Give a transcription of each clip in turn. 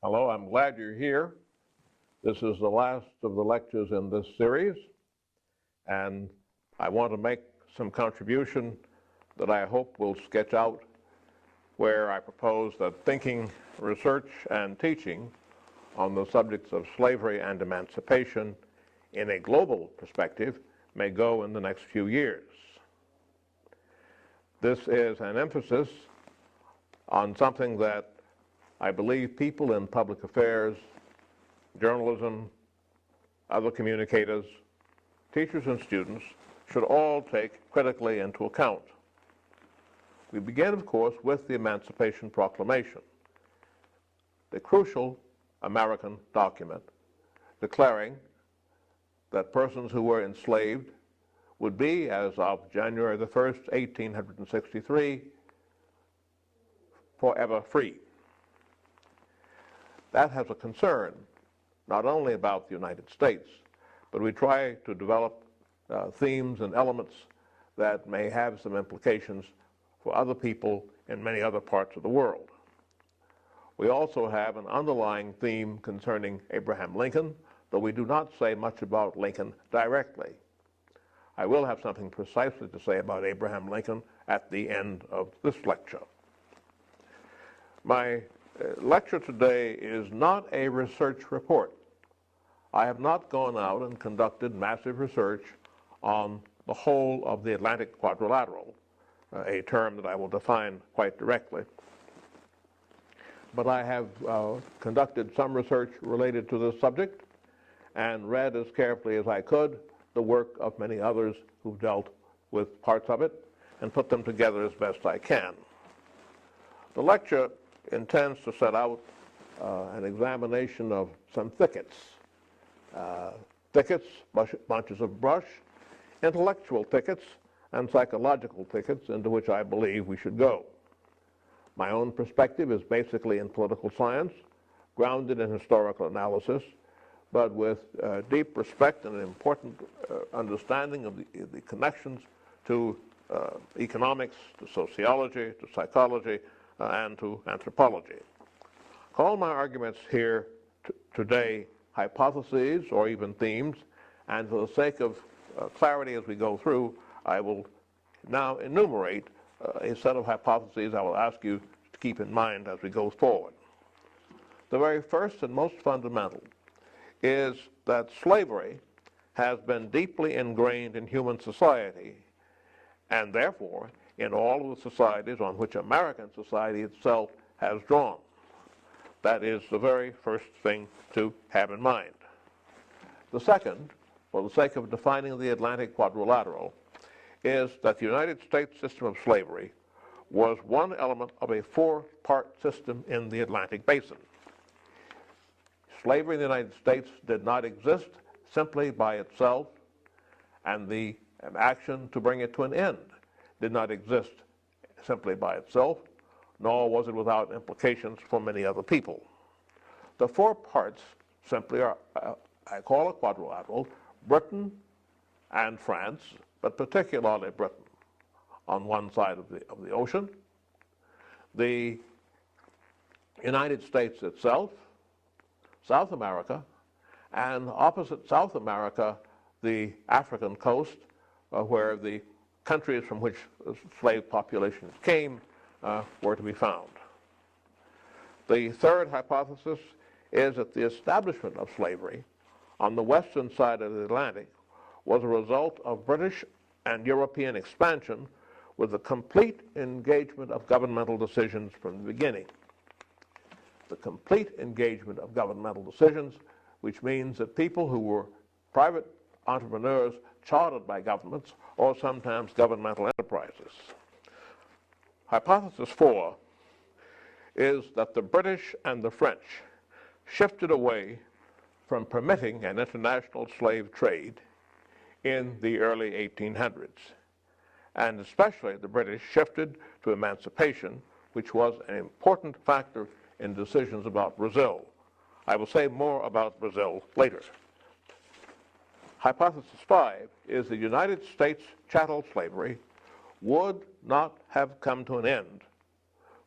Hello, I'm glad you're here. This is the last of the lectures in this series, and I want to make some contribution that I hope will sketch out where I propose that thinking, research, and teaching on the subjects of slavery and emancipation in a global perspective may go in the next few years. This is an emphasis on something that I believe people in public affairs, journalism, other communicators, teachers and students should all take critically into account. We begin, of course, with the Emancipation Proclamation, the crucial American document declaring that persons who were enslaved would be, as of January the 1st, 1863, forever free. That has a concern not only about the United States, but we try to develop themes and elements that may have some implications for other people in many other parts of the world. We also have an underlying theme concerning Abraham Lincoln, though we do not say much about Lincoln directly. I will have something precisely to say about Abraham Lincoln at the end of this lecture. My lecture today is not a research report. I have not gone out and conducted massive research on the whole of the Atlantic Quadrilateral, a term that I will define quite directly. But I have conducted some research related to this subject and read as carefully as I could the work of many others who've dealt with parts of it and put them together as best I can. The lecture intends to set out an examination of some thickets, bunches of brush, intellectual thickets, and psychological thickets into which I believe we should go. My own perspective is basically in political science, grounded in historical analysis, but with deep respect and an important understanding of the connections to economics, to sociology, to psychology, and to anthropology. Call my arguments here today hypotheses or even themes, and for the sake of clarity as we go through, I will now enumerate a set of hypotheses I will ask you to keep in mind as we go forward. The very first and most fundamental is that slavery has been deeply ingrained in human society, and therefore in all of the societies on which American society itself has drawn. That is the very first thing to have in mind. The second, for the sake of defining the Atlantic Quadrilateral, is that the United States system of slavery was one element of a four-part system in the Atlantic Basin. Slavery in the United States did not exist simply by itself, and the action to bring it to an end did not exist simply by itself, nor was it without implications for many other people. The four parts simply are, I call a quadrilateral, Britain and France, but particularly Britain on one side of the ocean, the United States itself, South America, and opposite South America, the African coast, where the countries from which slave populations came were to be found. The third hypothesis is that the establishment of slavery on the western side of the Atlantic was a result of British and European expansion with the complete engagement of governmental decisions from the beginning. The complete engagement of governmental decisions, which means that people who were private entrepreneurs chartered by governments or sometimes governmental enterprises. Hypothesis 4 is that the British and the French shifted away from permitting an international slave trade in the early 1800s. And especially the British shifted to emancipation, which was an important factor in decisions about Brazil. I will say more about Brazil later. Hypothesis 5 is the United States chattel slavery would not have come to an end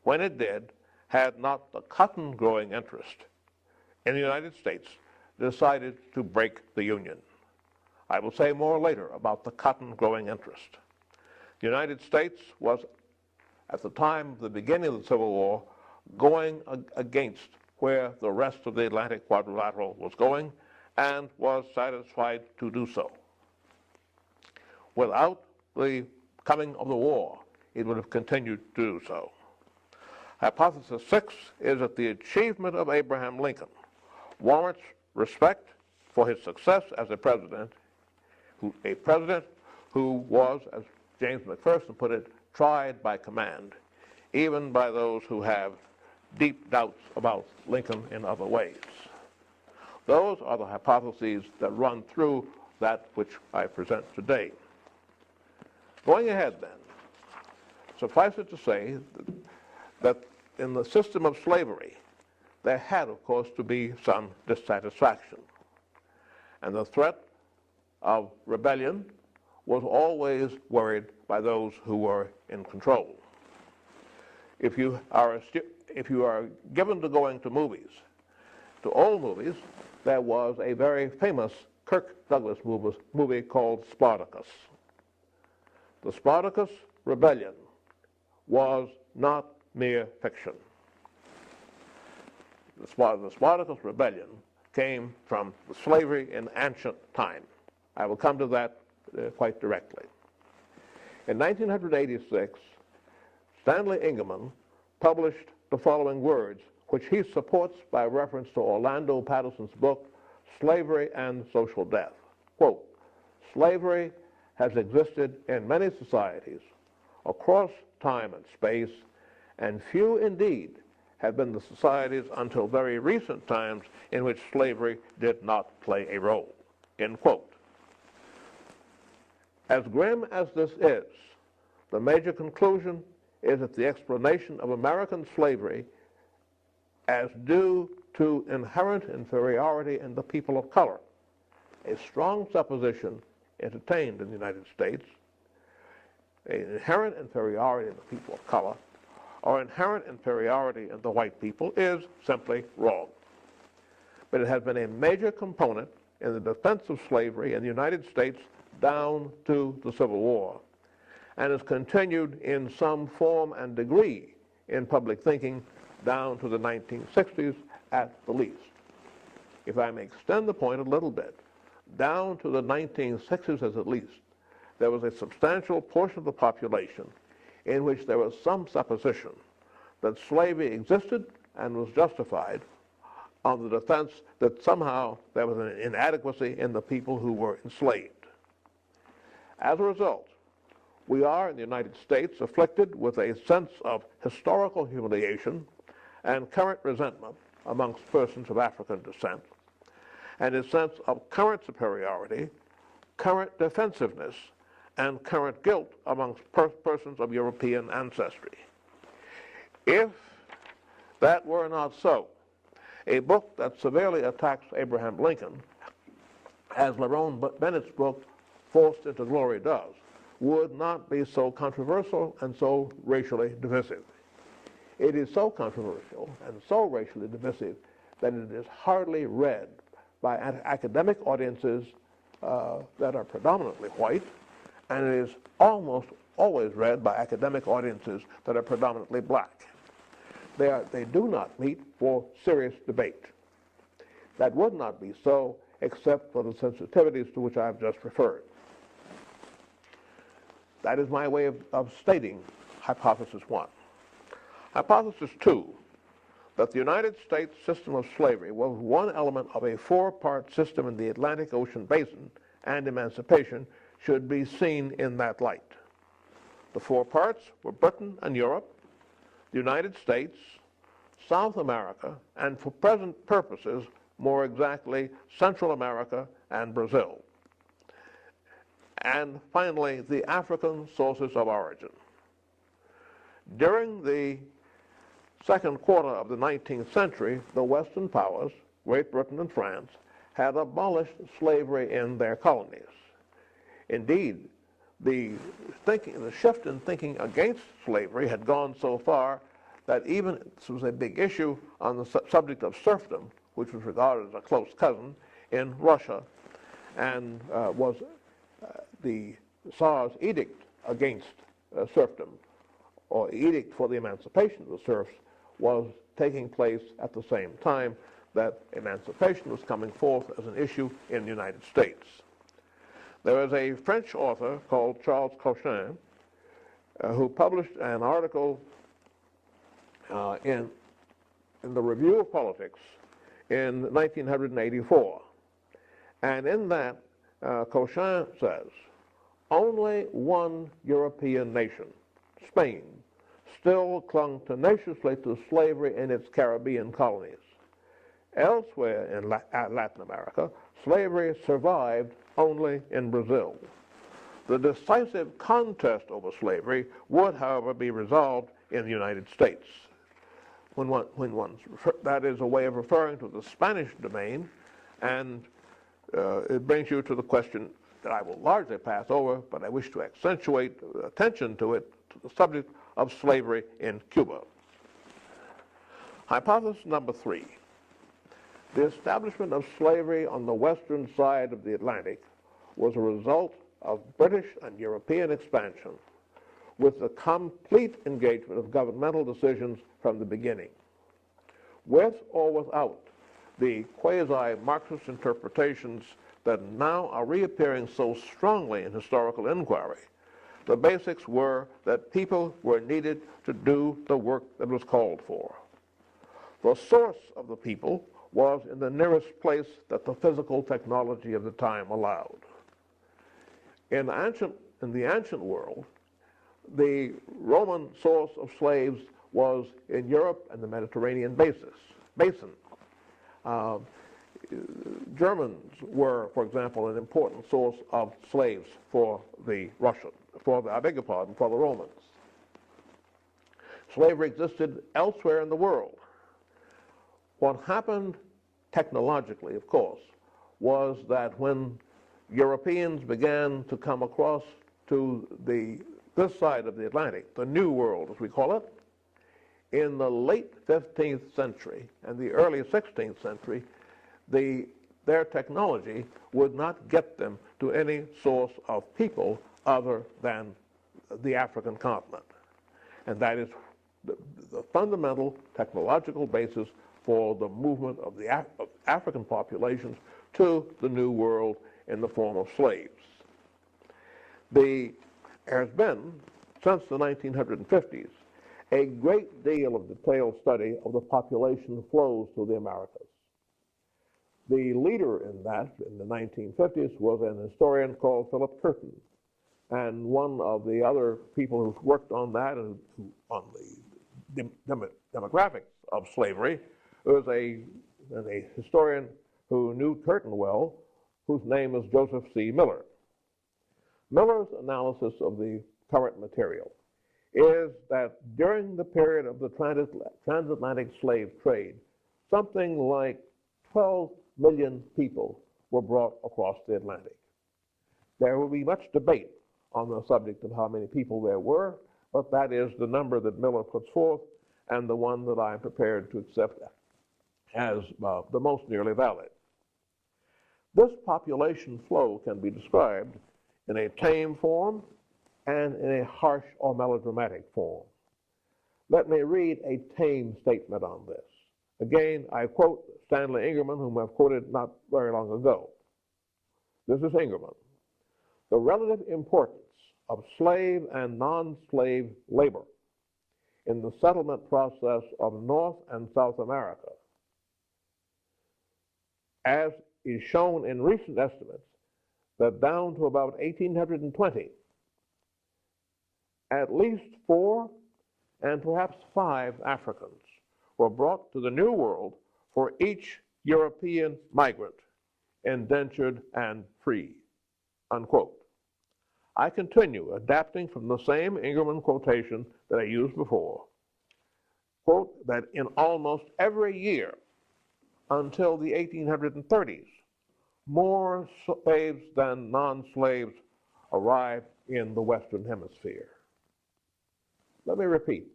when it did had not the cotton growing interest in the United States decided to break the Union. I will say more later about the cotton growing interest. The United States was, at the time of the beginning of the Civil War, going against where the rest of the Atlantic Quadrilateral was going, and was satisfied to do so. Without the coming of the war, it would have continued to do so. Hypothesis 6 is that the achievement of Abraham Lincoln warrants respect for his success as a president who was, as James McPherson put it, tried by command, even by those who have deep doubts about Lincoln in other ways. Those are the hypotheses that run through that which I present today. Going ahead then, suffice it to say that in the system of slavery, there had, of course, to be some dissatisfaction. And the threat of rebellion was always worried by those who were in control. If you are given to going to movies, to old movies, there was a very famous Kirk Douglas movie called Spartacus. The Spartacus rebellion was not mere fiction. The Spartacus rebellion came from slavery in ancient time. I will come to that quite directly. In 1986, Stanley Ingerman published the following words, which he supports by reference to Orlando Patterson's book, Slavery and Social Death. Quote, "Slavery has existed in many societies across time and space, and few indeed have been the societies until very recent times in which slavery did not play a role." End quote. As grim as this is, the major conclusion is that the explanation of American slavery as due to inherent inferiority in the people of color, a strong supposition entertained in the United States, an inherent inferiority in the people of color, or inherent inferiority in the white people, is simply wrong. But it has been a major component in the defense of slavery in the United States down to the Civil War, and has continued in some form and degree in public thinking down to the 1960s at the least. If I may extend the point a little bit, down to the 1960s at least, there was a substantial portion of the population in which there was some supposition that slavery existed and was justified on the defense that somehow there was an inadequacy in the people who were enslaved. As a result, we are in the United States afflicted with a sense of historical humiliation and current resentment amongst persons of African descent, and a sense of current superiority, current defensiveness, and current guilt amongst persons of European ancestry. If that were not so, a book that severely attacks Abraham Lincoln, as Lerone Bennett's book, Forced into Glory, does, would not be so controversial and so racially divisive. It is so controversial and so racially divisive that it is hardly read by academic audiences that are predominantly white, and it is almost always read by academic audiences that are predominantly black. They do not meet for serious debate. That would not be so except for the sensitivities to which I have just referred. That is my way of stating hypothesis 1. Hypothesis 2, that the United States system of slavery was one element of a four-part system in the Atlantic Ocean basin, and emancipation should be seen in that light. The four parts were Britain and Europe, the United States, South America, and for present purposes, more exactly, Central America and Brazil. And finally, the African sources of origin. During the second quarter of the 19th century, the Western powers, Great Britain and France, had abolished slavery in their colonies. Indeed, the shift in thinking against slavery had gone so far that even this was a big issue on the subject of serfdom, which was regarded as a close cousin, in Russia, and was the Tsar's edict against serfdom, or edict for the emancipation of the serfs, was taking place at the same time that emancipation was coming forth as an issue in the United States. There is a French author called Charles Cochin who published an article in the Review of Politics in 1984. And in that, Cochin says, only one European nation, Spain, still clung tenaciously to slavery in its Caribbean colonies. Elsewhere in Latin America, slavery survived only in Brazil. The decisive contest over slavery would, however, be resolved in the United States. That is a way of referring to the Spanish domain, and it brings you to the question that I will largely pass over, but I wish to accentuate attention to it, to the subject of slavery in Cuba. Hypothesis number 3. The establishment of slavery on the western side of the Atlantic was a result of British and European expansion, with the complete engagement of governmental decisions from the beginning. With or without the quasi-Marxist interpretations that now are reappearing so strongly in historical inquiry, the basics were that people were needed to do the work that was called for. The source of the people was in the nearest place that the physical technology of the time allowed. In the ancient world, the Roman source of slaves was in Europe and the Mediterranean basin. Germans were, for example, an important source of slaves for the Romans. Slavery existed elsewhere in the world. What happened technologically, of course, was that when Europeans began to come across to this side of the Atlantic, the New World, as we call it, in the late 15th century and the early 16th century, their technology would not get them to any source of people other than the African continent. And that is the fundamental technological basis for the movement of the African populations to the New World in the form of slaves. There has been, since the 1950s, a great deal of detailed study of the population flows to the Americas. The leader in that, in the 1950s, was an historian called Philip Curtin. And one of the other people who worked on that and on the demographics of slavery was a historian who knew Curtin well, whose name is Joseph C. Miller. Miller's analysis of the current material is that during the period of the transatlantic slave trade, something like 12 million people were brought across the Atlantic. There will be much debate on the subject of how many people there were, but that is the number that Miller puts forth and the one that I am prepared to accept as the most nearly valid. This population flow can be described in a tame form and in a harsh or melodramatic form. Let me read a tame statement on this. Again, I quote Stanley Ingerman, whom I've quoted not very long ago. This is Ingerman. The relative importance of slave and non-slave labor in the settlement process of North and South America, as is shown in recent estimates, that down to about 1820, at least 4 and perhaps 5 Africans were brought to the New World for each European migrant, indentured and free, unquote. I continue, adapting from the same Ingerman quotation that I used before. Quote, that in almost every year until the 1830s, more slaves than non-slaves arrived in the Western Hemisphere. Let me repeat.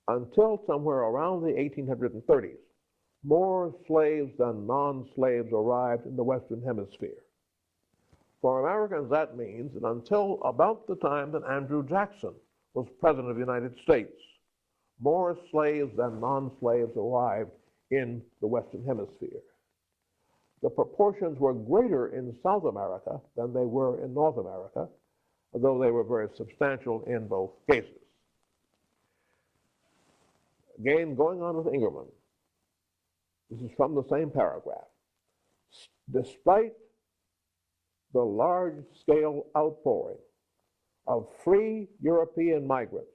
Until somewhere around the 1830s, more slaves than non-slaves arrived in the Western Hemisphere. For Americans, that means that until about the time that Andrew Jackson was President of the United States, more slaves than non-slaves arrived in the Western Hemisphere. The proportions were greater in South America than they were in North America, though they were very substantial in both cases. Again, going on with Ingerman, this is from the same paragraph. Despite the large-scale outpouring of free European migrants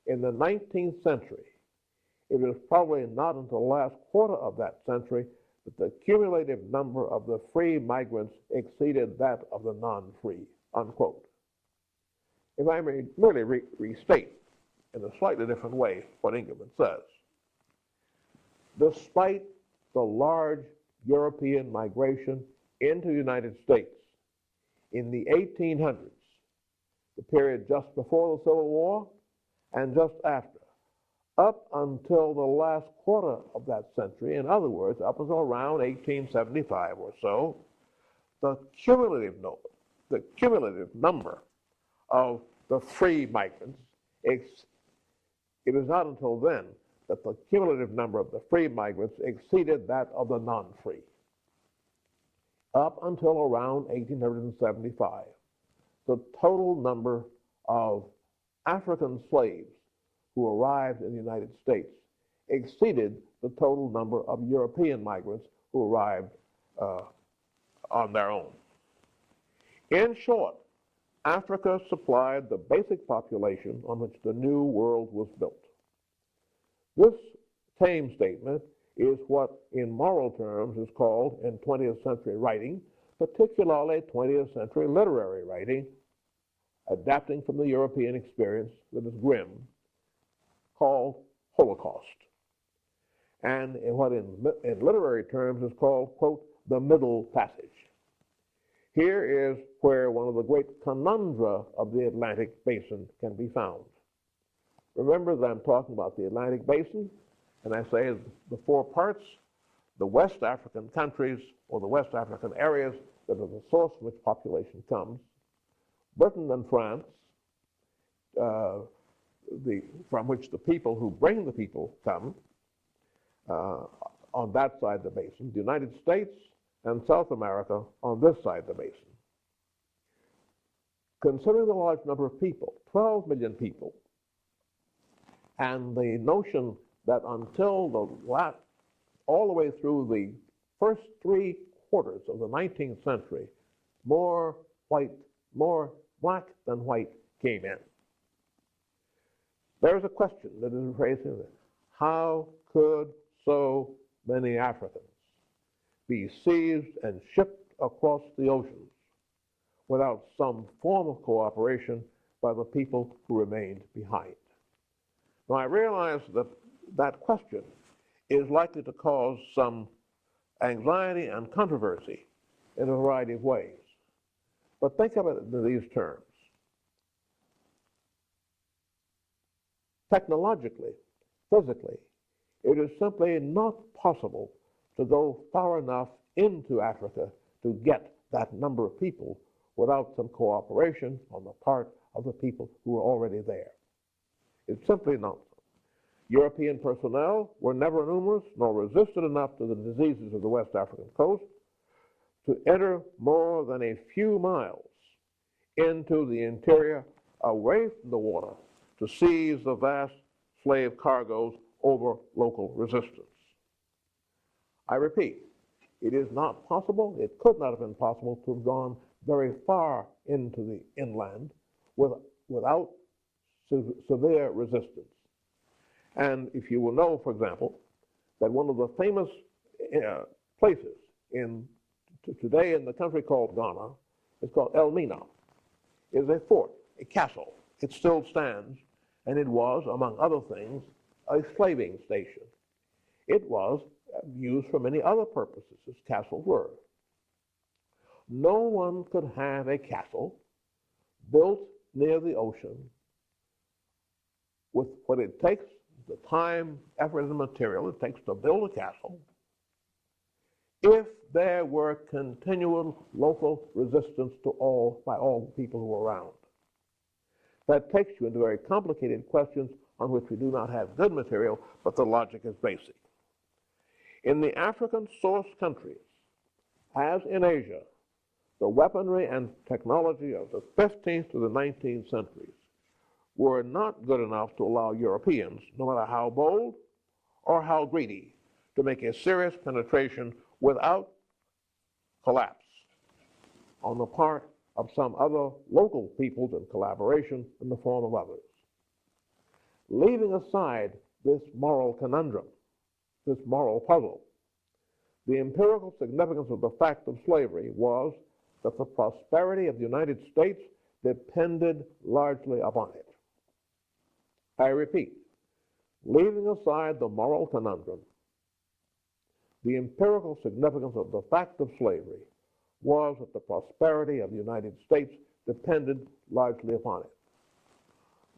in the 19th century, it was probably not until the last quarter of that century that the cumulative number of the free migrants exceeded that of the non-free, unquote. If I may merely restate in a slightly different way what Ingerman says. Despite the large European migration into the United States in the 1800s, the period just before the Civil War and just after, up until the last quarter of that century, in other words, up until around 1875 or so, the cumulative number of the free migrants, it was not until then that the cumulative number of the free migrants exceeded that of the non-free. Up until around 1875, the total number of African slaves who arrived in the United States exceeded the total number of European migrants who arrived on their own. In short, Africa supplied the basic population on which the New World was built. This tame statement is what in moral terms is called in 20th century writing, particularly 20th century literary writing, adapting from the European experience that is grim, called Holocaust. And in what in literary terms is called, quote, the middle passage. Here is where one of the great conundra of the Atlantic Basin can be found. Remember that I'm talking about the Atlantic Basin, and I say the four parts, the West African countries or the West African areas that are the source from which population comes, Britain and France, from which the people who bring the people come on that side of the basin, the United States and South America on this side of the basin. Considering the large number of people, 12 million people, and the notion that until all the way through the first 3 quarters of the 19th century, more black than white came in. There's a question that is raised in this. How could so many Africans be seized and shipped across the oceans without some form of cooperation by the people who remained behind? Now, I realize that that question is likely to cause some anxiety and controversy in a variety of ways. But think of it in these terms. Technologically, physically, it is simply not possible to go far enough into Africa to get that number of people without some cooperation on the part of the people who are already there. It's simply not. European personnel were never numerous nor resisted enough to the diseases of the West African coast to enter more than a few miles into the interior away from the water to seize the vast slave cargoes over local resistance. I repeat, it is not possible, it could not have been possible to have gone very far into the inland without severe resistance. And if you will know, for example, that one of the famous places today in the country called Ghana is called Elmina, is a fort, a castle. It still stands, and it was, among other things, a slaving station. It was used for many other purposes, as castles were. No one could have a castle built near the ocean with what it takes, the time, effort, and material it takes to build a castle, if there were continual local resistance to by all the people who were around. That takes you into very complicated questions on which we do not have good material, but the logic is basic. In the African source countries, as in Asia, the weaponry and technology of the 15th to the 19th centuries were not good enough to allow Europeans, no matter how bold or how greedy, to make a serious penetration without collapse on the part of some other local peoples in collaboration in the form of others. Leaving aside this moral conundrum, this moral puzzle, the empirical significance of the fact of slavery was that the prosperity of the United States depended largely upon it. I repeat, leaving aside the moral conundrum, the empirical significance of the fact of slavery was that the prosperity of the United States depended largely upon it.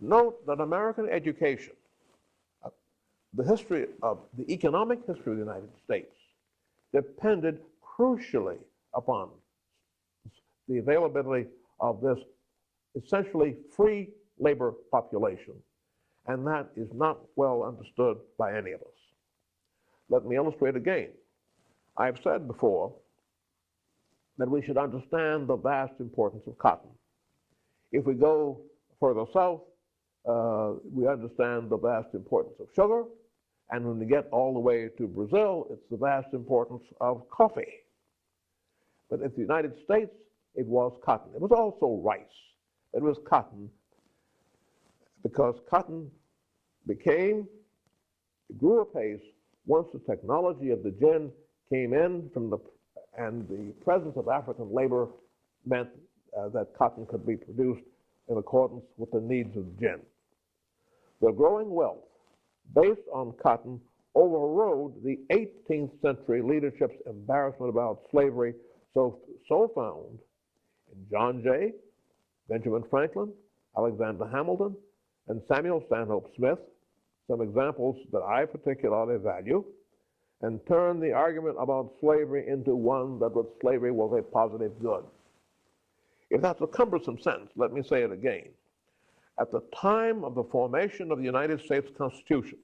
Note that American education, the economic history of the United States, depended crucially upon the availability of this essentially free labor population, and that is not well understood by any of us. Let me illustrate again. I've said before that we should understand the vast importance of cotton. If we go further south, we understand the vast importance of sugar, and when we get all the way to Brazil, it's the vast importance of coffee. But in the United States, it was cotton. It was also rice. It was cotton because cotton grew apace once the technology of the gin came in and the presence of African labor meant that cotton could be produced in accordance with the needs of the gin. The growing wealth based on cotton overrode the 18th century leadership's embarrassment about slavery so found in John Jay, Benjamin Franklin, Alexander Hamilton, and Samuel Stanhope Smith, some examples that I particularly value, and turned the argument about slavery into one that slavery was a positive good. If that's a cumbersome sentence, let me say it again. At the time of the formation of the United States Constitution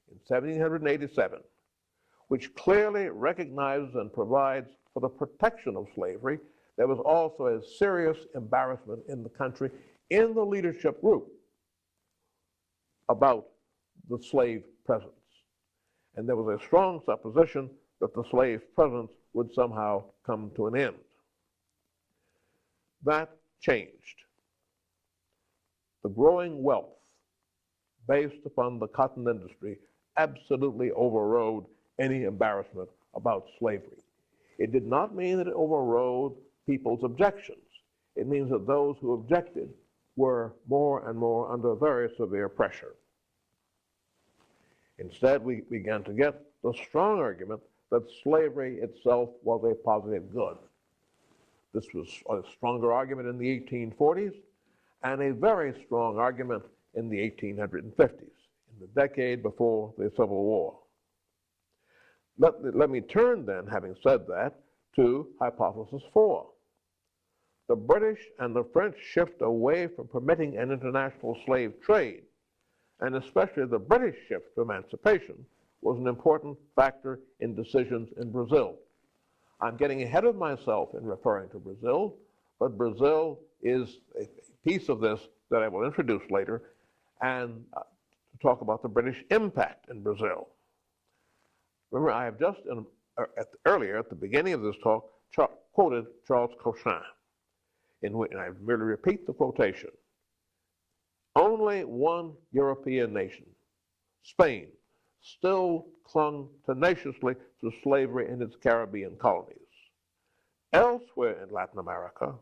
in 1787, which clearly recognizes and provides for the protection of slavery, there was also a serious embarrassment in the country, in the leadership group, about the slave presence. And there was a strong supposition that the slave presence would somehow come to an end. That changed. The growing wealth based upon the cotton industry absolutely overrode any embarrassment about slavery. It did not mean that it overrode people's objections. It means that those who objected were more and more under very severe pressure. Instead, we began to get the strong argument that slavery itself was a positive good. This was a stronger argument in the 1840s and a very strong argument in the 1850s, in the decade before the Civil War. Let me turn then, having said that, to hypothesis 4. The British and the French shift away from permitting an international slave trade, and especially the British shift to emancipation, was an important factor in decisions in Brazil. I'm getting ahead of myself in referring to Brazil, but Brazil is a piece of this that I will introduce later, and to talk about the British impact in Brazil. Remember, I have just earlier, at the beginning of this talk, quoted Charles Cochin, in which, and I merely repeat the quotation, only one European nation, Spain, still clung tenaciously to slavery in its Caribbean colonies. Elsewhere in Latin America,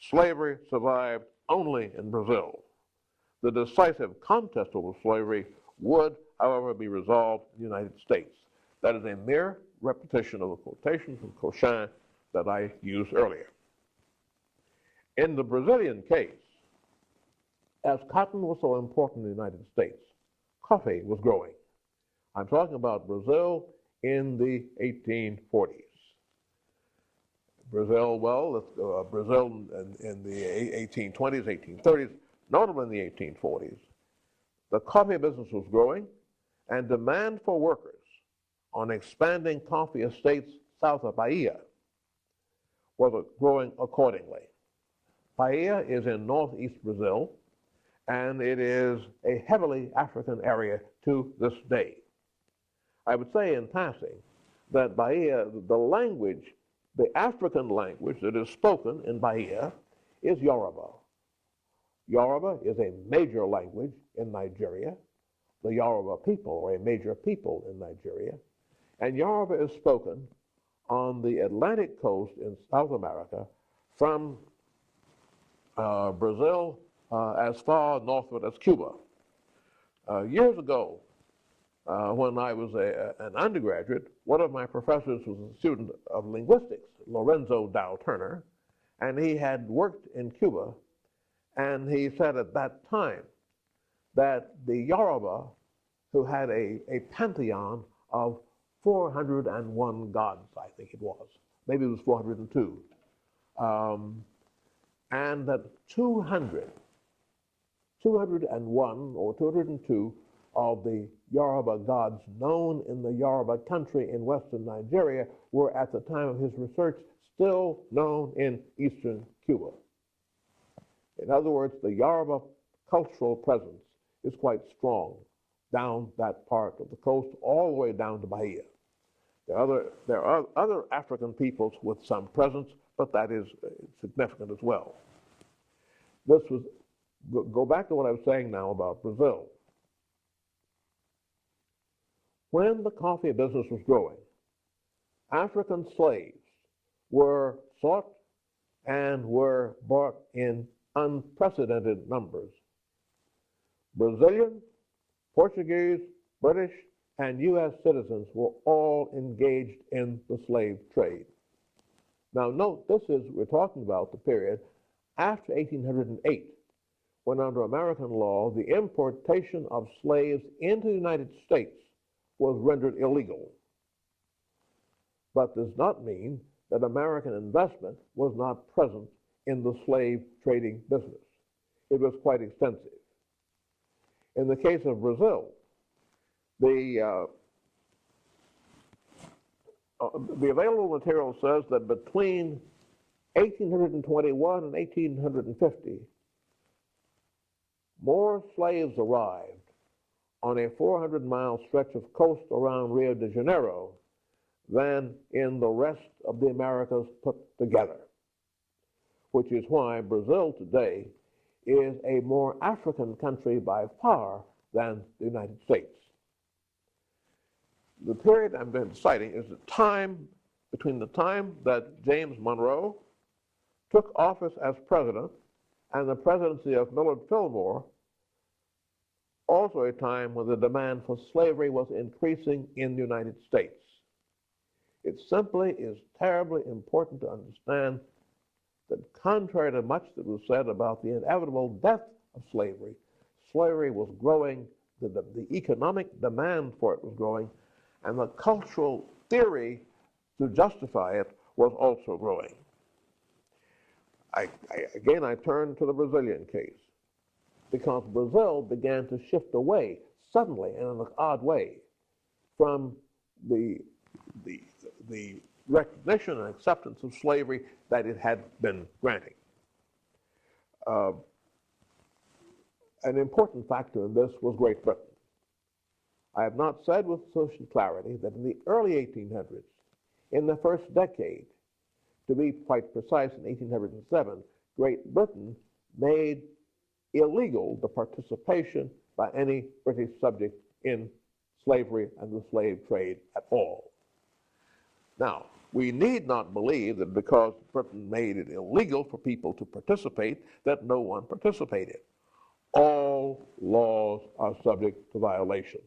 slavery survived only in Brazil. The decisive contest over slavery would, however, be resolved in the United States. That is a mere repetition of the quotation from Cochin that I used earlier. In the Brazilian case, as cotton was so important in the United States, coffee was growing. I'm talking about Brazil in the 1840s. Brazil, well, Brazil in the 1820s, 1830s, notably in the 1840s, the coffee business was growing, and demand for workers on expanding coffee estates south of Bahia was growing accordingly. Bahia is in northeast Brazil, and it is a heavily African area to this day. I would say in passing that Bahia, the language, the African language that is spoken in Bahia is Yoruba. Yoruba is a major language in Nigeria. The Yoruba people are a major people in Nigeria. And Yoruba is spoken on the Atlantic coast in South America from Brazil as far northward as Cuba. Years ago, when I was an undergraduate, one of my professors was a student of linguistics, Lorenzo Dow Turner, and he had worked in Cuba, and he said at that time that the Yoruba, who had a pantheon of 401 gods, I think it was, maybe it was 402, and that 201 or 202 of the Yoruba gods known in the Yoruba country in western Nigeria were at the time of his research still known in eastern Cuba. In other words, the Yoruba cultural presence is quite strong down that part of the coast all the way down to Bahia. There are other African peoples with some presence, but that is significant as well. Go back to what I was saying now about Brazil. When the coffee business was growing, African slaves were sought and were bought in unprecedented numbers. Brazilian, Portuguese, British, and U.S. citizens were all engaged in the slave trade. Now note, we're talking about the period after 1808, when under American law, the importation of slaves into the United States was rendered illegal. But does not mean that American investment was not present in the slave trading business. It was quite extensive. In the case of Brazil, the available material says that between 1821 and 1850, more slaves arrived on a 400-mile stretch of coast around Rio de Janeiro than in the rest of the Americas put together, which is why Brazil today is a more African country by far than the United States. The period I'm been citing is the time between the time that James Monroe took office as president and the presidency of Millard Fillmore, also a time when the demand for slavery was increasing in the United States. It simply is terribly important to understand that contrary to much that was said about the inevitable death of slavery, slavery was growing, the economic demand for it was growing, and the cultural theory to justify it was also growing. Again, I turn to the Brazilian case, because Brazil began to shift away suddenly and in an odd way from the recognition and acceptance of slavery that it had been granting. An important factor in this was Great Britain. I have not said with sufficient clarity that in the early 1800s, in the first decade, to be quite precise, in 1807, Great Britain made illegal the participation by any British subject in slavery and the slave trade at all. Now, we need not believe that because Britain made it illegal for people to participate, that no one participated. All laws are subject to violation.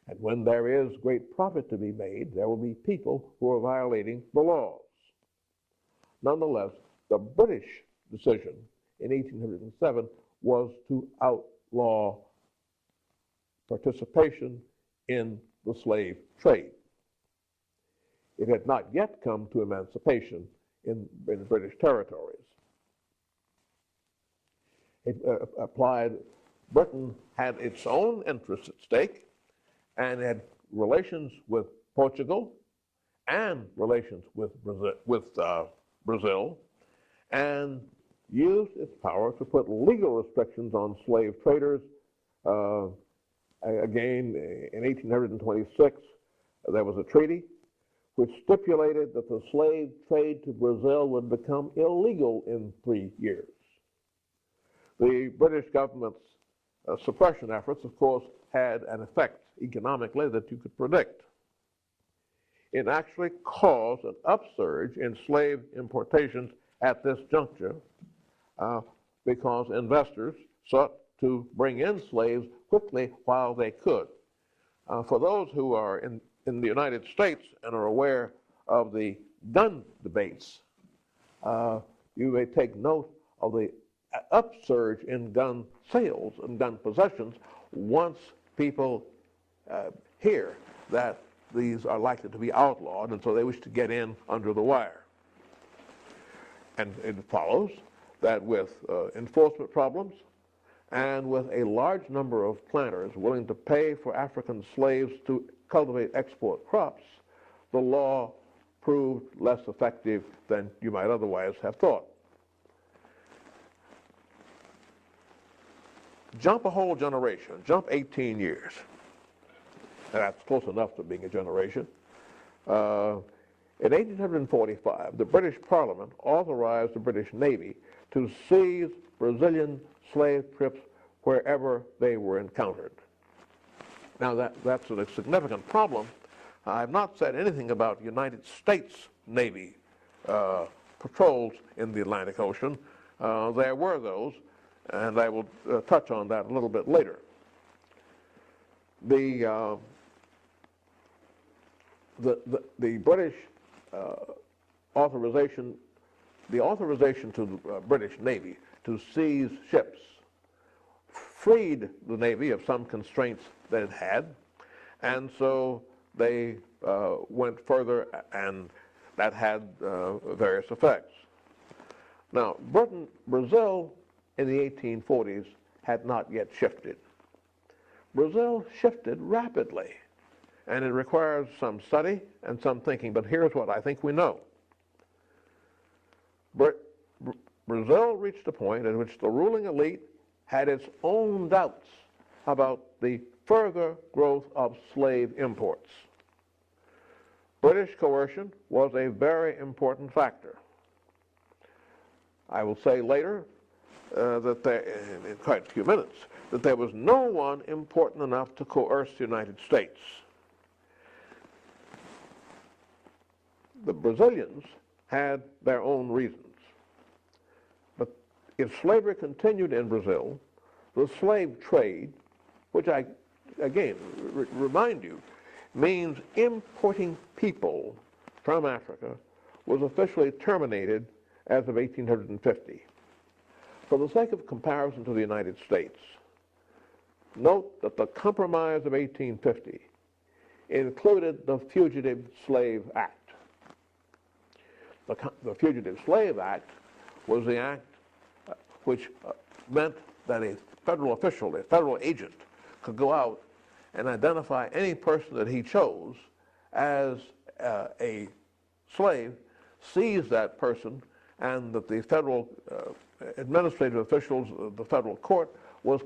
And when there is great profit to be made, there will be people who are violating the laws. Nonetheless, the British decision in 1807 was to outlaw participation in the slave trade. it had not yet come to emancipation in British territories. It Britain had its own interests at stake and had relations with Portugal and relations with Brazil, and used its power to put legal restrictions on slave traders. Again, in 1826, there was a treaty which stipulated that the slave trade to Brazil would become illegal in 3 years. The British government's suppression efforts, of course, had an effect economically that you could predict. It actually caused an upsurge in slave importations at this juncture because investors sought to bring in slaves quickly while they could. For those who are in the United States and are aware of the gun debates, you may take note of the upsurge in gun sales and gun possessions once people hear that these are likely to be outlawed, and so they wish to get in under the wire. And it follows that with enforcement problems and with a large number of planters willing to pay for African slaves to cultivate export crops, the law proved less effective than you might otherwise have thought. Jump a whole generation, jump 18 years. That's close enough to being a generation. In 1845, the British Parliament authorized the British Navy to seize Brazilian slave ships wherever they were encountered. Now that's a significant problem. I've not said anything about United States Navy patrols in the Atlantic Ocean. There were those, and I will touch on that a little bit later. The British authorization to the British Navy to seize ships freed the Navy of some constraints that it had, and so they went further, and that had various effects. Now, Brazil in the 1840s had not yet shifted. Brazil shifted rapidly, and it requires some study and some thinking, but here's what I think we know. Brazil reached a point at which the ruling elite had its own doubts about the further growth of slave imports. British coercion was a very important factor. I will say later that in quite a few minutes, that there was no one important enough to coerce the United States. The Brazilians had their own reasons. But if slavery continued in Brazil, the slave trade, which I, again, remind you, means importing people from Africa, was officially terminated as of 1850. For the sake of comparison to the United States, note that the Compromise of 1850 included the Fugitive Slave Act. The Fugitive Slave Act was the act which meant that a federal official, a federal agent, could go out and identify any person that he chose as a slave, seize that person, and that the federal administrative officials of the federal court was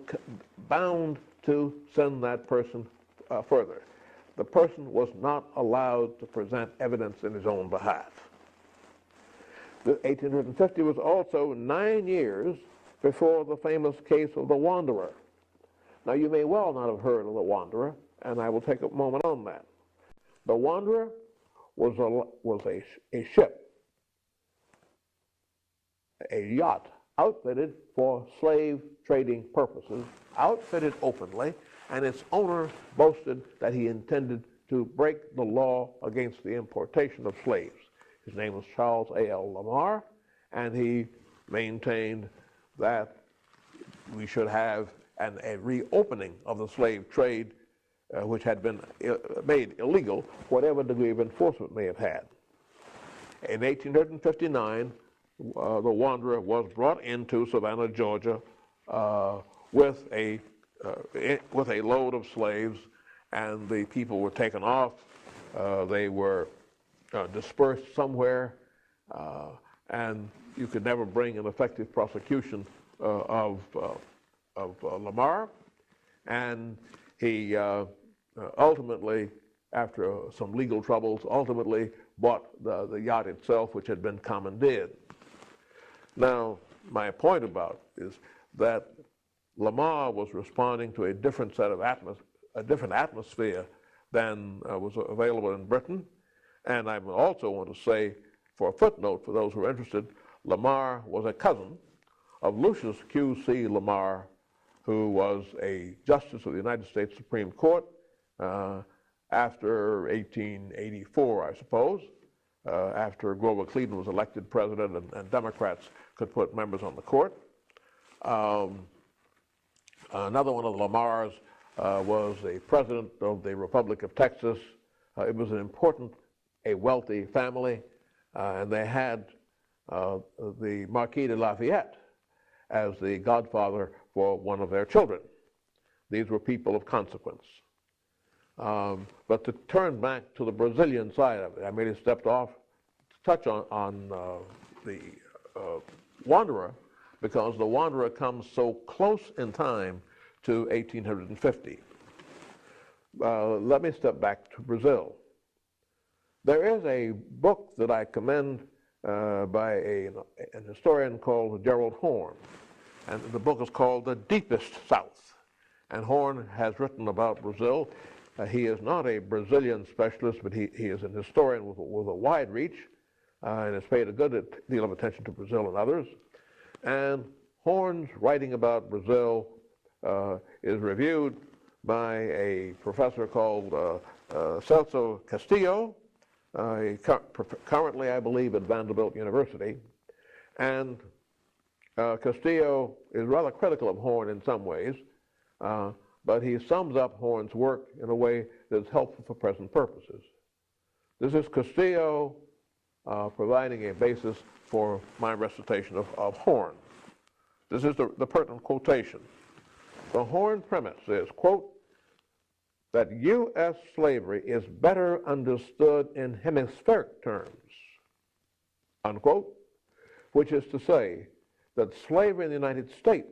bound to send that person further. The person was not allowed to present evidence in his own behalf. 1850 was also 9 years before the famous case of the Wanderer. Now, you may well not have heard of the Wanderer, and I will take a moment on that. The Wanderer was a ship, a yacht, outfitted for slave trading purposes, outfitted openly, and its owner boasted that he intended to break the law against the importation of slaves. His name was Charles A.L. Lamar, and he maintained that we should have a reopening of the slave trade which had been made illegal, whatever degree of enforcement may have had. In 1859, the Wanderer was brought into Savannah, Georgia, with a load of slaves, and the people were taken off. They were dispersed somewhere, and you could never bring an effective prosecution of Lamar. And he ultimately, after some legal troubles, ultimately bought the yacht itself, which had been commandeered. Now, my point about is that Lamar was responding to a different set of atmosphere than was available in Britain. And I also want to say, for a footnote for those who are interested, Lamar was a cousin of Lucius Q.C. Lamar, who was a justice of the United States Supreme Court after 1884, I suppose, after Grover Cleveland was elected president and Democrats could put members on the court. Another one of the Lamars was a president of the Republic of Texas. It was a wealthy family, and they had the Marquis de Lafayette as the godfather for one of their children. These were people of consequence. But to turn back to the Brazilian side of it, I merely stepped off to touch on the Wanderer, because the Wanderer comes so close in time to 1850. Let me step back to Brazil. There is a book that I commend by an historian called Gerald Horne, and the book is called The Deepest South. And Horne has written about Brazil. He is not a Brazilian specialist, but he is an historian with a wide reach, and has paid a good deal of attention to Brazil and others. And Horne's writing about Brazil is reviewed by a professor called Celso Castillo, currently, I believe, at Vanderbilt University. And Castillo is rather critical of Horne in some ways, but he sums up Horne's work in a way that's helpful for present purposes. This is Castillo providing a basis for my recitation of Horne. This is the pertinent quotation. The Horne premise is, quote, that U.S. slavery is better understood in hemispheric terms, unquote, which is to say that slavery in the United States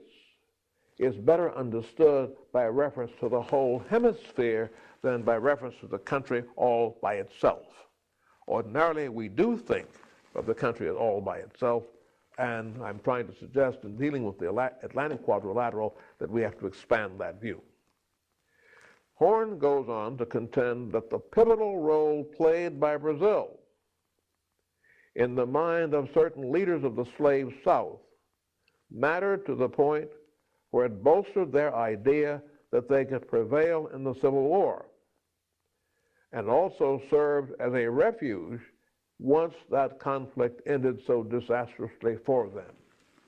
is better understood by reference to the whole hemisphere than by reference to the country all by itself. Ordinarily, we do think of the country as all by itself, and I'm trying to suggest in dealing with the Atlantic Quadrilateral that we have to expand that view. Horne goes on to contend that the pivotal role played by Brazil in the mind of certain leaders of the slave South mattered to the point where it bolstered their idea that they could prevail in the Civil War, and also served as a refuge once that conflict ended so disastrously for them.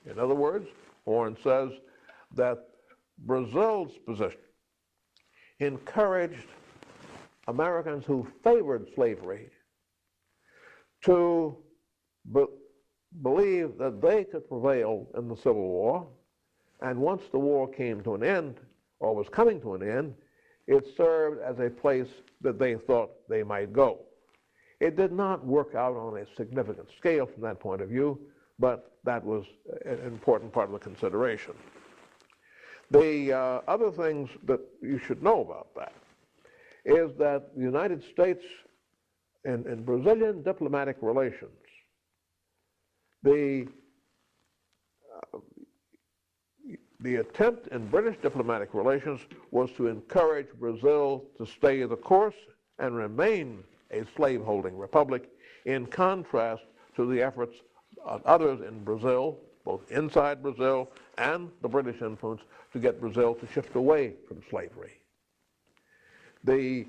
In other words, Horne says that Brazil's position encouraged Americans who favored slavery to believe that they could prevail in the Civil War, and once the war came to an end, or was coming to an end, it served as a place that they thought they might go. It did not work out on a significant scale from that point of view, but that was an important part of the consideration. The other things that you should know about that is that the United States in Brazilian diplomatic relations, the attempt in British diplomatic relations was to encourage Brazil to stay the course and remain a slaveholding republic, in contrast to the efforts of others in Brazil, both inside Brazil and the British influence, to get Brazil to shift away from slavery. To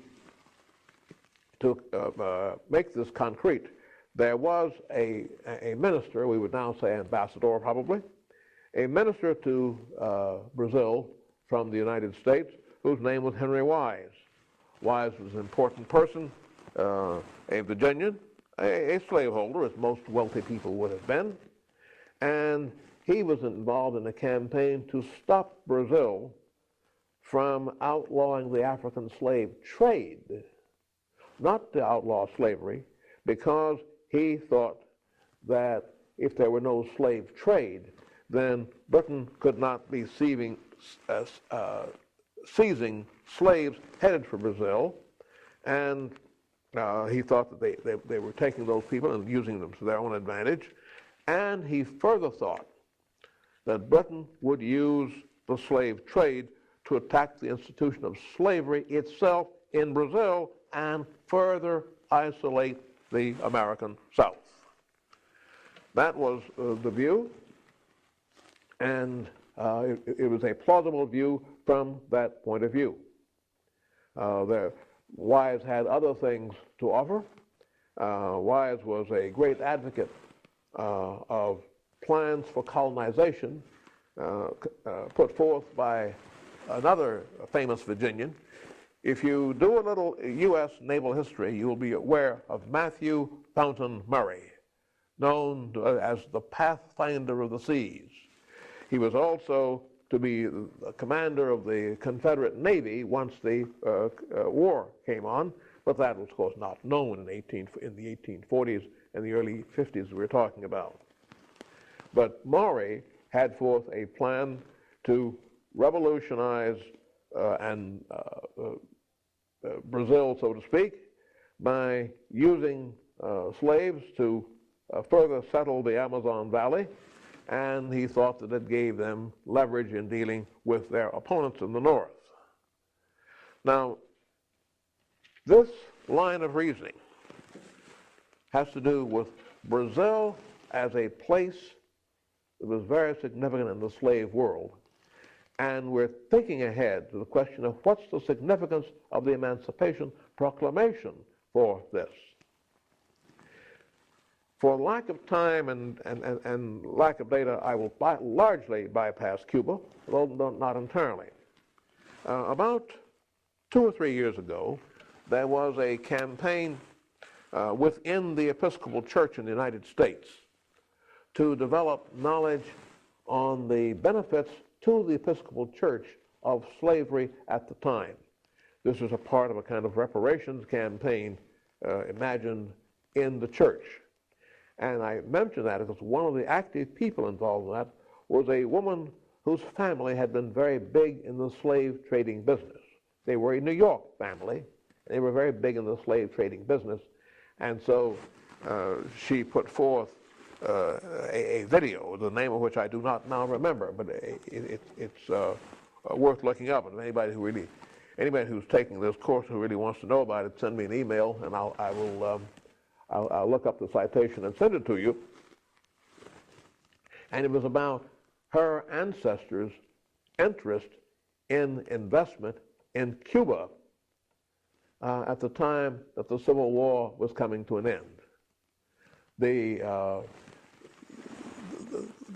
make this concrete, there was a minister, we would now say ambassador probably, a minister to Brazil from the United States whose name was Henry Wise. Wise was an important person, a Virginian, a slaveholder, as most wealthy people would have been, and he was involved in a campaign to stop Brazil from outlawing the African slave trade, not to outlaw slavery, because he thought that if there were no slave trade, then Britain could not be seizing slaves headed for Brazil, and he thought that they were taking those people and using them to their own advantage, and he further thought that Britain would use the slave trade to attack the institution of slavery itself in Brazil and further isolate the American South. That was the view, and it was a plausible view from that point of view. Wise had other things to offer. Wise was a great advocate of plans for colonization put forth by another famous Virginian. If you do a little U.S. naval history, you'll be aware of Matthew Fountain Murray, known as the Pathfinder of the Seas. He was also to be the commander of the Confederate Navy once the war came on, but that was, of course, not known in the 1840s and the early 50s we're talking about. But Maury had forth a plan to revolutionize Brazil, so to speak, by using slaves to further settle the Amazon Valley, and he thought that it gave them leverage in dealing with their opponents in the north. Now, this line of reasoning has to do with Brazil as a place that was very significant in the slave world, and we're thinking ahead to the question of what's the significance of the Emancipation Proclamation for this. For lack of time and lack of data, I will largely bypass Cuba, although not entirely. About 2 or 3 years ago, there was a campaign within the Episcopal Church in the United States to develop knowledge on the benefits to the Episcopal Church of slavery at the time. This was a part of a kind of reparations campaign imagined in the church. And I mention that because one of the active people involved in that was a woman whose family had been very big in the slave trading business. They were a New York family. They were very big in the slave trading business. And so she put forth a video, the name of which I do not now remember, but it's worth looking up. And anybody who's taking this course who really wants to know about it, send me an email, and I'll look up the citation and send it to you. And it was about her ancestors' interest in investment in Cuba at the time that the Civil War was coming to an end. The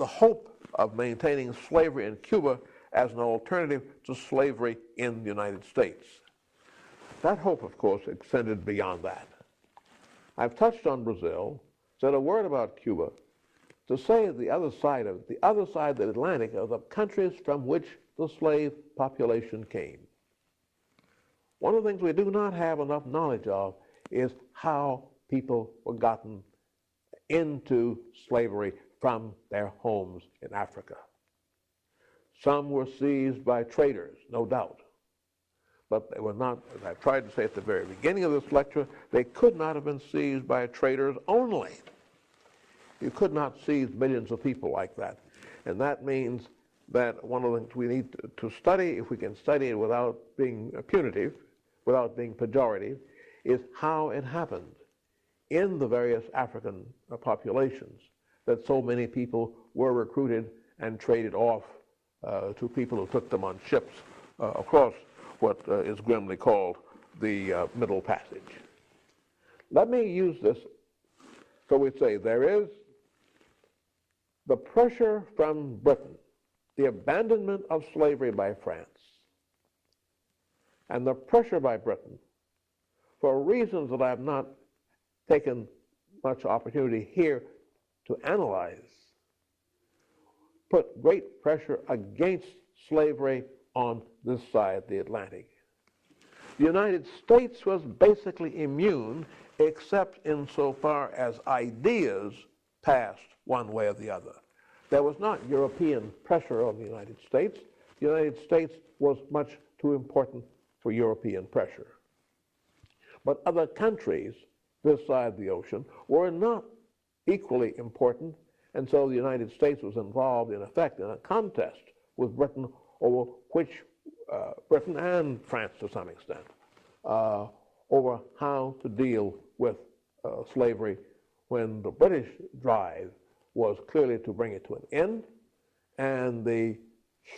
hope of maintaining slavery in Cuba as an alternative to slavery in the United States. That hope, of course, extended beyond that. I've touched on Brazil, said a word about Cuba, to say the other side of the Atlantic are the countries from which the slave population came. One of the things we do not have enough knowledge of is how people were gotten into slavery from their homes in Africa. Some were seized by traders, no doubt. But they were not, as I've tried to say at the very beginning of this lecture, they could not have been seized by traders only. You could not seize millions of people like that. And that means that one of the things we need to study, if we can study it without being punitive, without being pejorative, is how it happened in the various African populations that so many people were recruited and traded off to people who took them on ships across what is grimly called the Middle Passage. Let me use this. So we say there is the pressure from Britain, the abandonment of slavery by France, and the pressure by Britain for reasons that I have not taken much opportunity here to analyze, put great pressure against slavery on this side of the Atlantic. The United States was basically immune, except insofar as ideas passed one way or the other. There was not European pressure on the United States. The United States was much too important for European pressure. But other countries this side of the ocean were not equally important, and so the United States was involved, in effect, in a contest with Britain over which, Britain and France to some extent, over how to deal with slavery when the British drive was clearly to bring it to an end, and the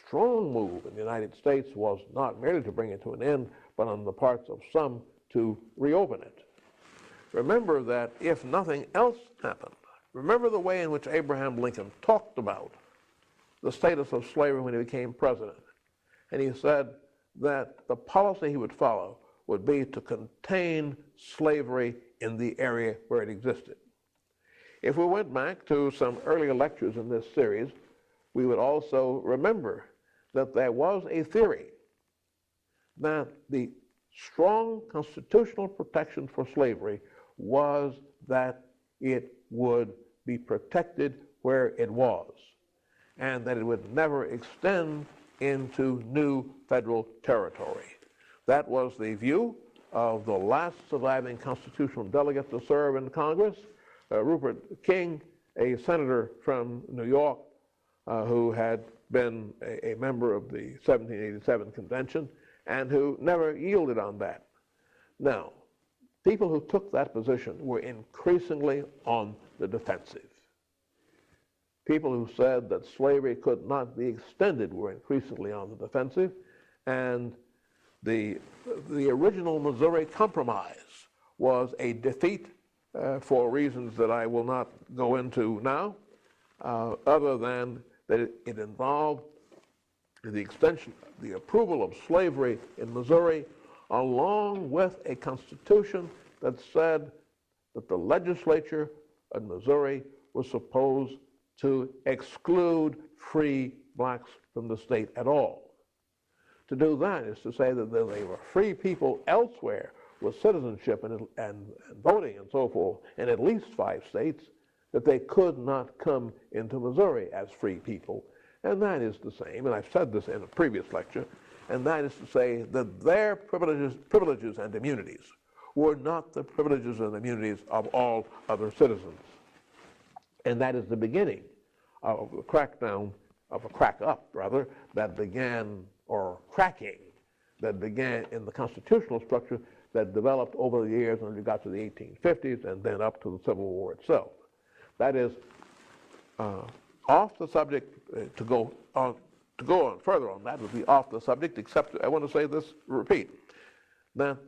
strong move in the United States was not merely to bring it to an end, but on the parts of some to reopen it. Remember that if nothing else happened, remember the way in which Abraham Lincoln talked about the status of slavery when he became president. And he said that the policy he would follow would be to contain slavery in the area where it existed. If we went back to some earlier lectures in this series, we would also remember that there was a theory that the strong constitutional protection for slavery was that it would be protected where it was, and that it would never extend into new federal territory. That was the view of the last surviving constitutional delegate to serve in Congress, Rupert King, a senator from New York who had been a member of the 1787 convention and who never yielded on that. Now, people who took that position were increasingly on the defensive. People who said that slavery could not be extended were increasingly on the defensive, and the original Missouri Compromise was a defeat for reasons that I will not go into now, other than that it involved the extension, the approval of slavery in Missouri, along with a constitution that said that the legislature in Missouri was supposed to exclude free blacks from the state at all. To do that is to say that they were free people elsewhere with citizenship and voting and so forth in at least 5 states, that they could not come into Missouri as free people. And that is the same, and I've said this in a previous lecture, and that is to say that their privileges and immunities were not the privileges and immunities of all other citizens. And that is the beginning of a crackdown, of a crack-up, rather, that began, or cracking, that began in the constitutional structure that developed over the years until you got to the 1850s and then up to the Civil War itself. That is, off the subject, to go on further on that would be off the subject, except I want to say this, repeat, that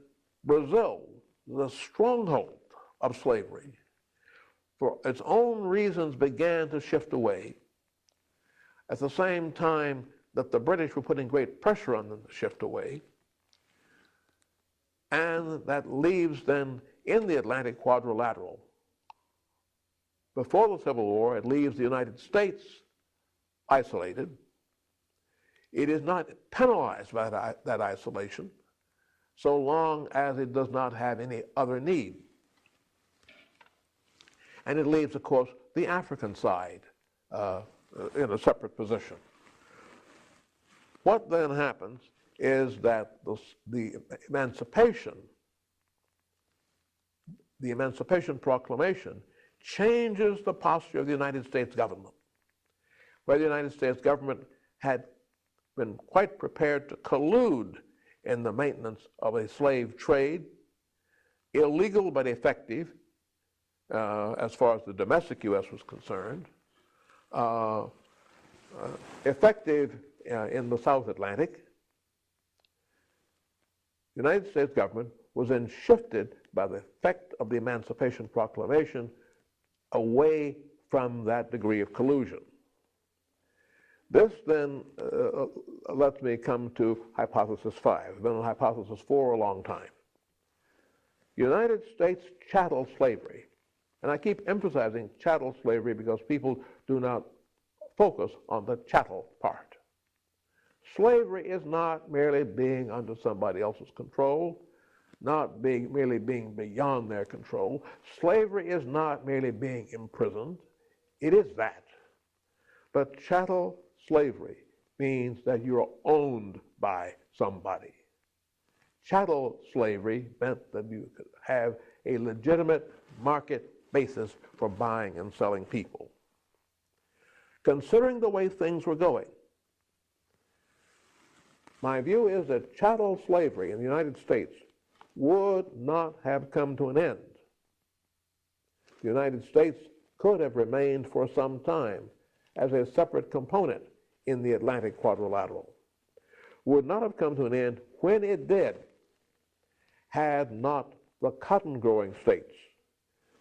Brazil, the stronghold of slavery, for its own reasons began to shift away at the same time that the British were putting great pressure on them to shift away. And that leaves then in the Atlantic Quadrilateral, before the Civil War, it leaves the United States isolated. It is not penalized by that isolation so long as it does not have any other need. And it leaves, of course, the African side in a separate position. What then happens is that the Emancipation Proclamation changes the posture of the United States government, where the United States government had been quite prepared to collude in the maintenance of a slave trade, illegal but effective as far as the domestic U.S. was concerned, effective in the South Atlantic. The United States government was then shifted by the effect of the Emancipation Proclamation away from that degree of collusion. This then lets me come to hypothesis 5. I've been on hypothesis 4 a long time. United States chattel slavery, and I keep emphasizing chattel slavery because people do not focus on the chattel part. Slavery is not merely being under somebody else's control, not merely being beyond their control. Slavery is not merely being imprisoned. It is that. But chattel slavery means that you're owned by somebody. Chattel slavery meant that you could have a legitimate market basis for buying and selling people. Considering the way things were going, my view is that chattel slavery in the United States would not have come to an end. The United States could have remained for some time as a separate component in the Atlantic Quadrilateral. Would not have come to an end when it did, had not the cotton-growing states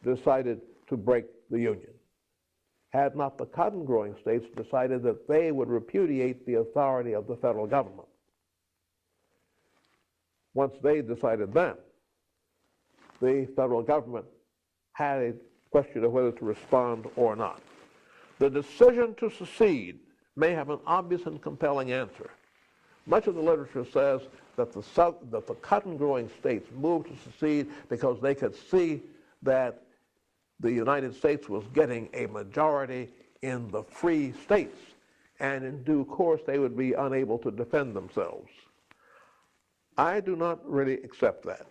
decided to break the Union. Had not the cotton-growing states decided that they would repudiate the authority of the federal government. Once they decided that, the federal government had a question of whether to respond or not. The decision to secede may have an obvious and compelling answer. Much of the literature says that the cotton-growing states moved to secede because they could see that the United States was getting a majority in the free states, and in due course they would be unable to defend themselves. I do not really accept that.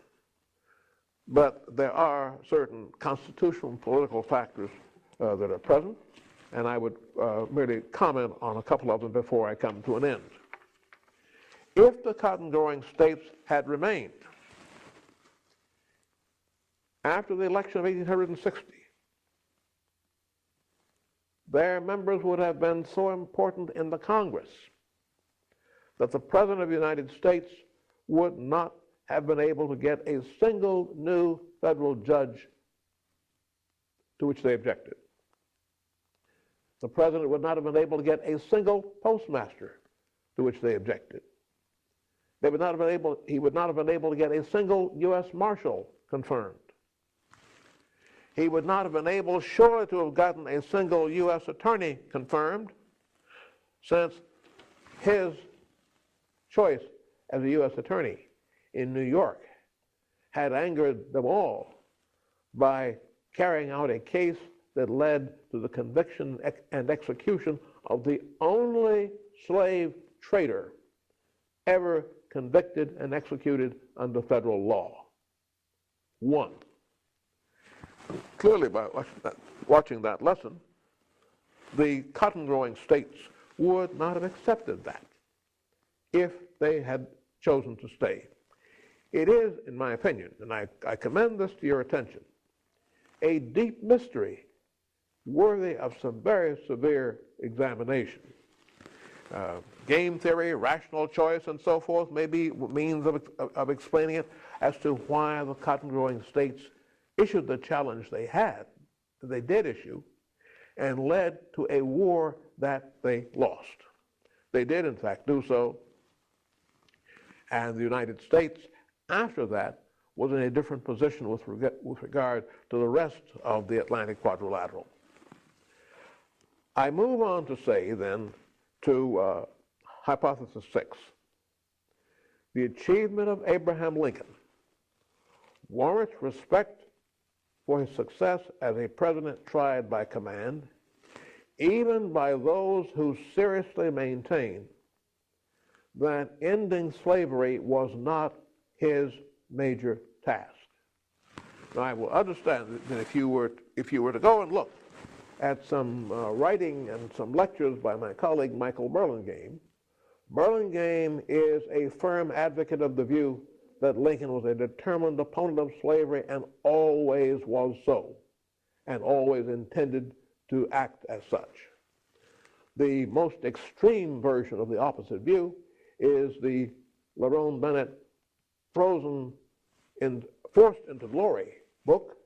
But there are certain constitutional and political factors that are present, and I would merely comment on a couple of them before I come to an end. If the cotton-growing states had remained after the election of 1860, their members would have been so important in the Congress that the President of the United States would not have been able to get a single new federal judge to which they objected. The President would not have been able to get a single postmaster to which they objected. He would not have been able to get a single U.S. Marshal confirmed. He would not have been able, surely, to have gotten a single U.S. attorney confirmed, since his choice as a U.S. attorney in New York had angered them all by carrying out a case that led to the conviction and execution of the only slave trader ever convicted and executed under federal law. One. Clearly, by watching that lesson, the cotton-growing states would not have accepted that if they had chosen to stay. It is, in my opinion, and I commend this to your attention, a deep mystery worthy of some very severe examination. Game theory, rational choice, and so forth may be means of explaining it as to why the cotton-growing states issued the challenge they had, that they did issue, and led to a war that they lost. They did, in fact, do so, and the United States, after that, was in a different position with regard to the rest of the Atlantic Quadrilateral. I move on to say, then, to Hypothesis 6. The achievement of Abraham Lincoln warrants respect for his success as a president tried by command, even by those who seriously maintain that ending slavery was not his major task. Now, I will understand that if you were to go and look at some writing and some lectures by my colleague Michael Burlingame, Burlingame is a firm advocate of the view that Lincoln was a determined opponent of slavery and always was so, and always intended to act as such. The most extreme version of the opposite view is the Lerone Bennett Forced into Glory book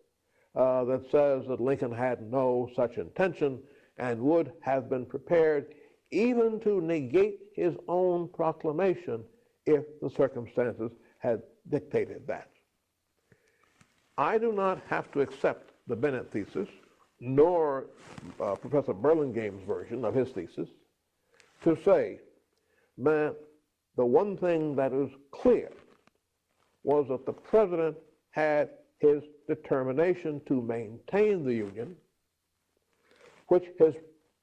that says that Lincoln had no such intention and would have been prepared even to negate his own proclamation if the circumstances had dictated that. I do not have to accept the Bennett thesis, nor Professor Burlingame's version of his thesis, to say that the one thing that is clear was that the president had his determination to maintain the Union, which his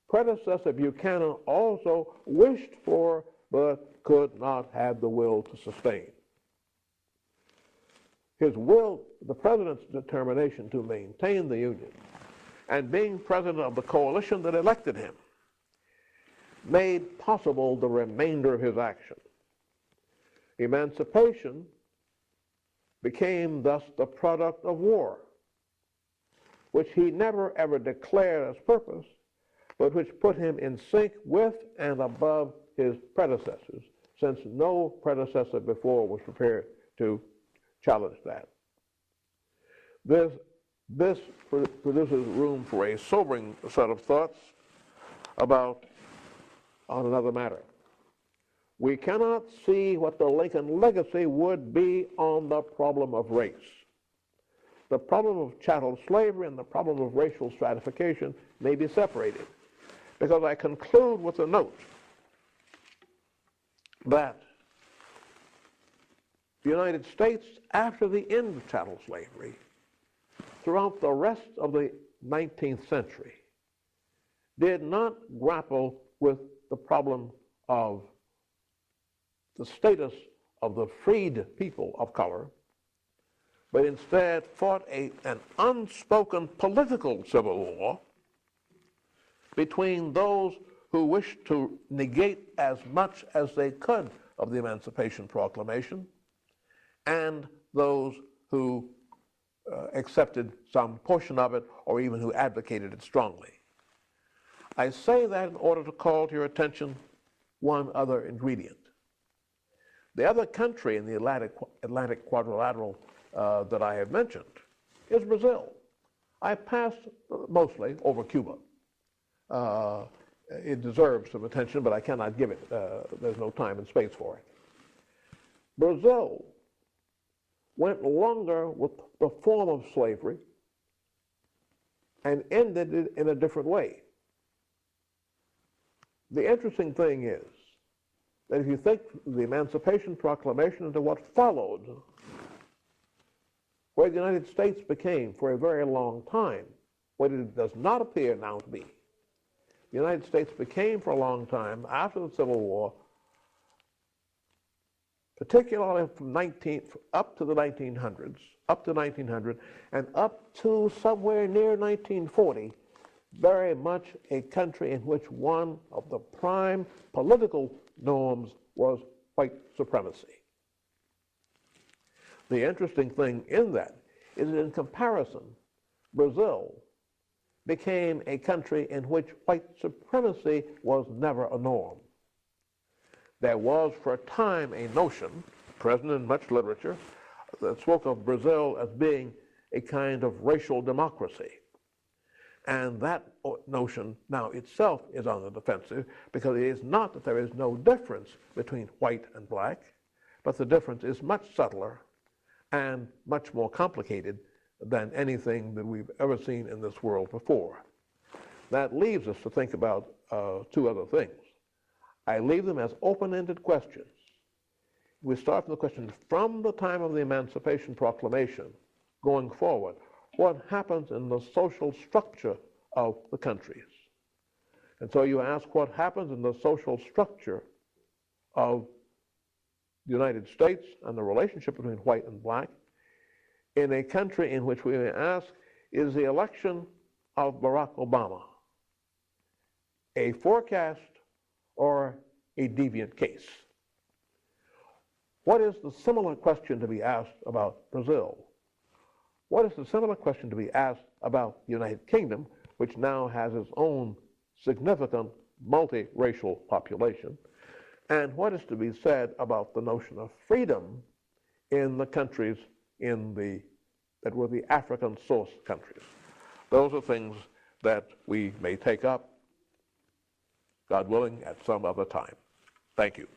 predecessor Buchanan also wished for but could not have the will to sustain. His will, the president's determination to maintain the Union, and being president of the coalition that elected him, made possible the remainder of his action. Emancipation became thus the product of war, which he never ever declared as purpose, but which put him in sync with and above his predecessors, since no predecessor before was prepared to challenge that. This produces room for a sobering set of thoughts on another matter. We cannot see what the Lincoln legacy would be on the problem of race. The problem of chattel slavery and the problem of racial stratification may be separated, because I conclude with a note that the United States, after the end of chattel slavery, throughout the rest of the 19th century, did not grapple with the problem of the status of the freed people of color, but instead fought an unspoken political civil war between those who wished to negate as much as they could of the Emancipation Proclamation and those who accepted some portion of it or even who advocated it strongly. I say that in order to call to your attention one other ingredient. The other country in the Atlantic Quadrilateral that I have mentioned is Brazil. I passed mostly over Cuba. It deserves some attention, but I cannot give it. There's no time and space for it. Brazil went longer with the form of slavery and ended it in a different way. The interesting thing is that if you think the Emancipation Proclamation into what followed, where the United States became for a very long time what it does not appear now to be. The United States became for a long time after the Civil War, particularly from up to the 1900s, up to 1900, and up to somewhere near 1940, very much a country in which one of the prime political norms was white supremacy. The interesting thing in that is that in comparison, Brazil became a country in which white supremacy was never a norm. There was for a time a notion, present in much literature, that spoke of Brazil as being a kind of racial democracy. And that notion now itself is on the defensive, because it is not that there is no difference between white and black, but the difference is much subtler and much more complicated than anything that we've ever seen in this world before. That leaves us to think about two other things. I leave them as open-ended questions. We start from the question, from the time of the Emancipation Proclamation going forward, what happens in the social structure of the countries? And so you ask what happens in the social structure of the United States and the relationship between white and black in a country in which we may ask, is the election of Barack Obama a forecast or a deviant case? What is the similar question to be asked about Brazil? What is the similar question to be asked about the United Kingdom, which now has its own significant multiracial population? And what is to be said about the notion of freedom in the countries that were the African source countries? Those are things that we may take up, God willing, at some other time. Thank you.